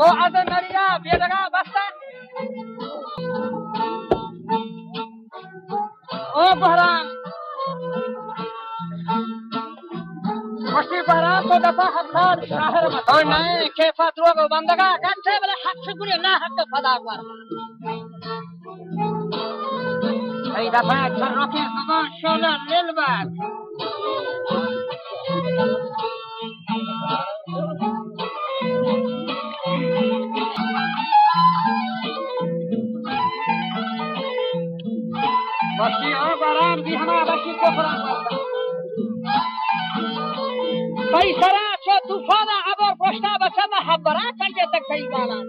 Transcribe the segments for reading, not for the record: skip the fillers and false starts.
تو از مریا بیدگا بستن او بحران خوشی بحران تو دفعه حسان شاهر مد او نه کیفت روگ و بندگا گنچه بله حق شکوری نه حق فدا کر ای دفعه چرکی خمان شولا لیل باد باشی او بحران بی همه باشی کفران بستن بای سرا چو توفان عبر پشتا بچه محبرات کنجه تک تایی بالا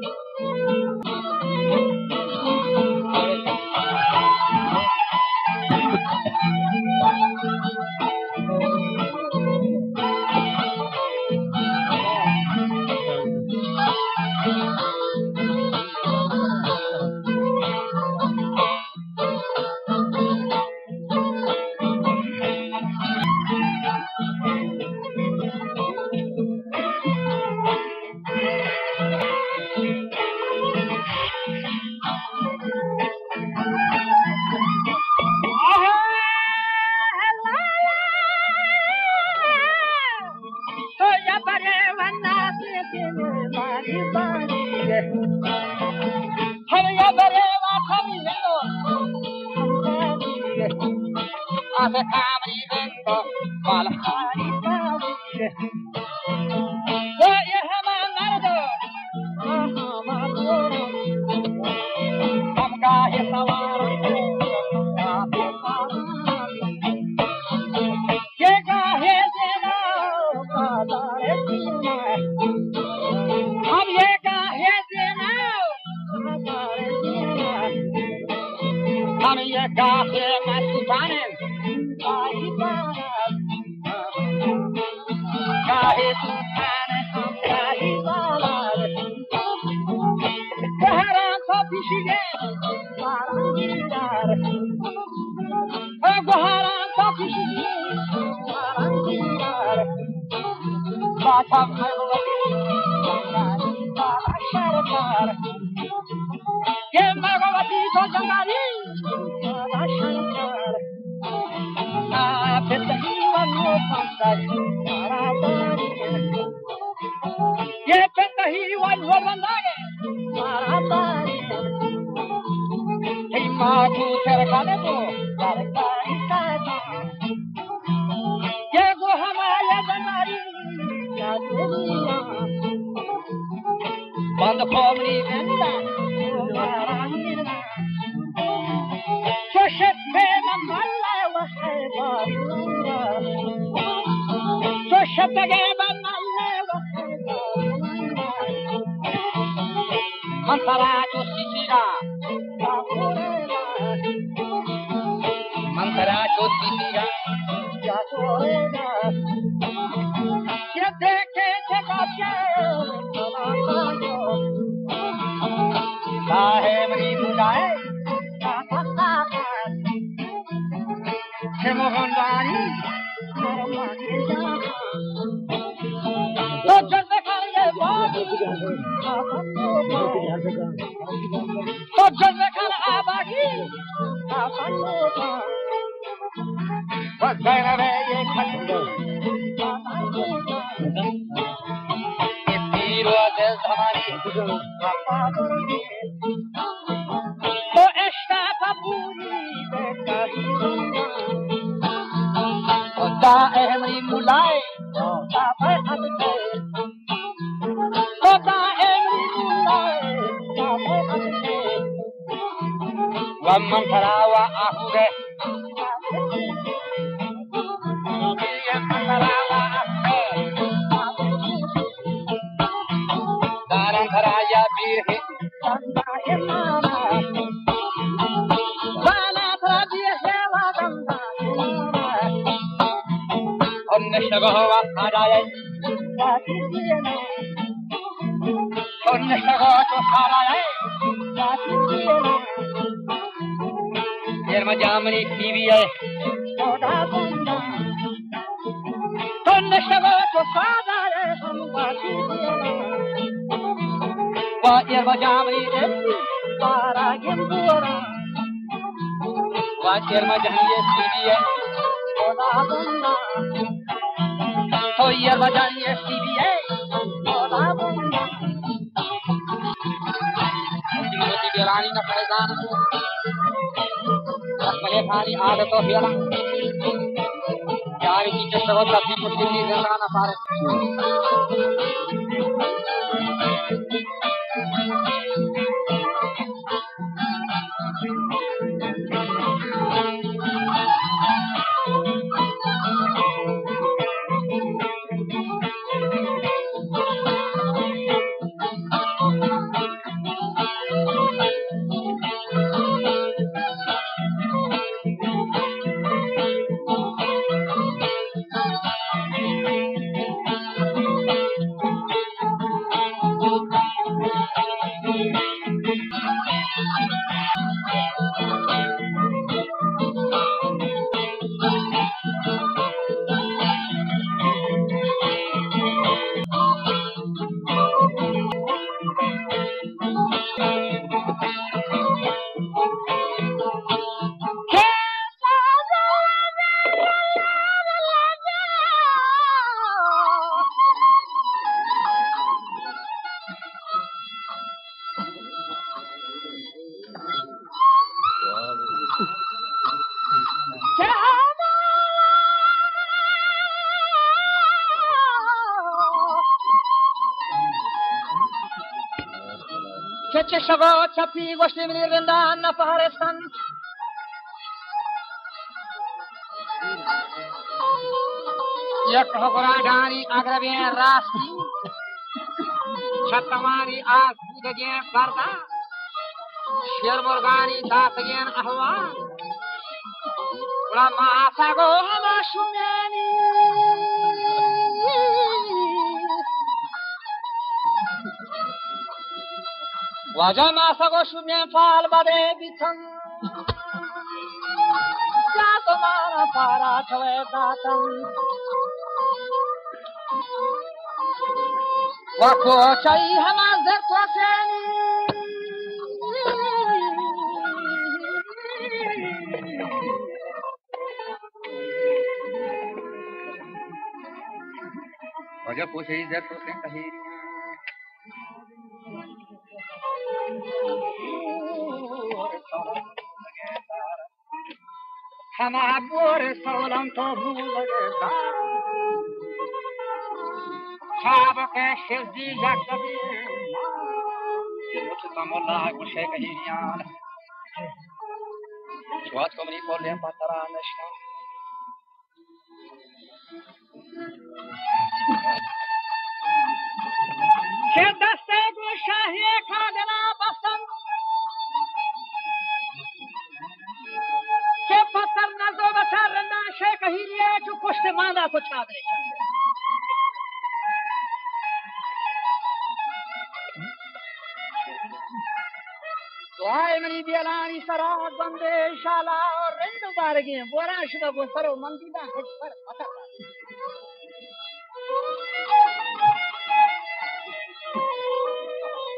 وائر وجامي para gembora وائر وجامي سيبيه ولا بنا وائر وجامي سيبيه ولا بنا موتي بيراني نفرزان اسملي خالي عادتو بيرا यार की चश्मा काफी मुश्किल नहीं करना पारे Che sciavo ciappi gosti venire vendanna a fare stan Yak hokora gani agrabe rasti Chattamari az budage parda Sher morgani daatgen ahwan Ula maasago hama shumyani Wajama sago shumyan fal bade bitan Ya tomara para chwe datan Wako chai hama zerto seni Wajah posei zerto sen kahiriyan हम आगोर सोलम तो भूल गए खाब के शिवजी जगदी मुझ तमला गुशे कहियान स्वाद कमरी बोले पतरा नशा के दस्ते गुशा है खादना पसंद के पत्थर न दो बचा रना शेख हीरिए जो कुश्त मांदा तो छा दे दुआए मनी बियालानी सराग बंदे शाला और रेंडो बारगे बोरा शुभ को सरो मंदिदा खच पर पता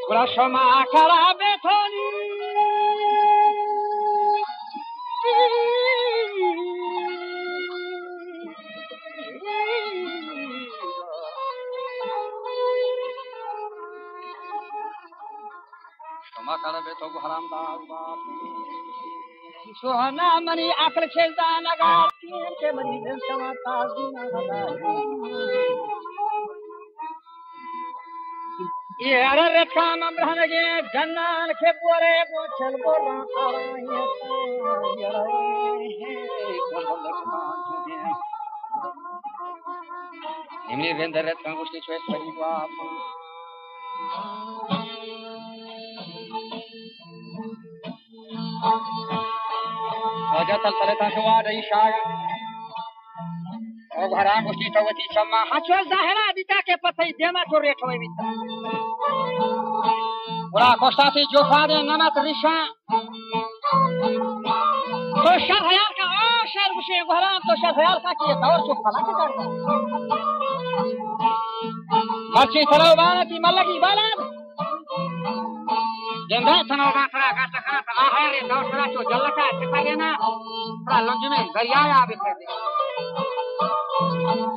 बोला शमा करा बेथोनी Makala beto haram da Sohana mani akal chelda nagar ke mani den sama tazina hada ye ara rekha namrhanage jannan ke pore go chal bora araye yara he kolak manjudi nimni vendar rekha goshti choice pariwa Raja Saltanata Shawada Ishaya और घरा गोष्ठी तवती सम्मा हचो जाहरा बिता के पथई देमा तो रेट होई बिता बड़ा कोस्ता से जो फादे नमत रिशा तो शहर का ओ शहर गुशे घरा तो शहर का की दौर चुप फला के करता मर्ची चलो बाती मल्लकी बाला Jendela sana batara kata kata akhirnya tahu sudah tu jalan kan cepat na. Pra longe में दरिया आवे थे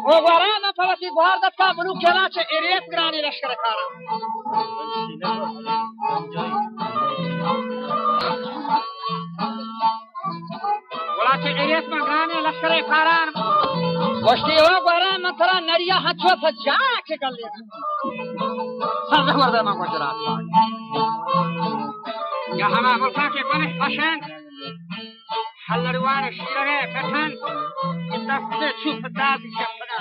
वो गवारा ना फवती बाहर दत का बलू खेला छे एरियत करानी लश्कर खाना बोला छे एरियत में गाने लश्कर खाना वस्ती वो गवारा ना थरा नरिया हथो से जाके कर लिया सब मर्द में गुजरात या हमारा मुल्क के बने फशन हल्लड़वान शिरे पठान दस्ते छुपता भी शपना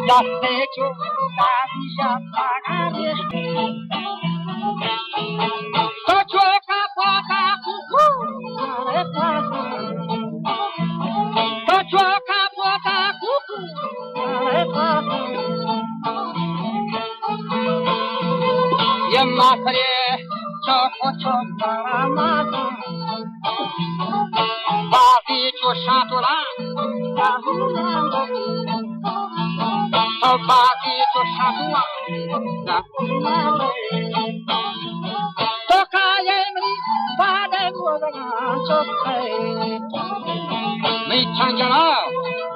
Daste chuta vija pagare to choka pata kuku are pata to choka pata kuku are pata yamma kare choko choko mata bazi cho shatula Baki to shatua to kayemri bade mudaga chokai mi chanjana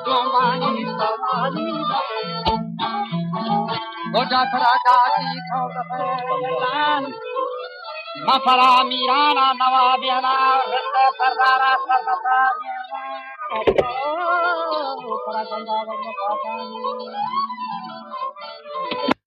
dombani samani oja tharaga ki thaudan mafara mirana nawabiana rasta sardara sardara para ganga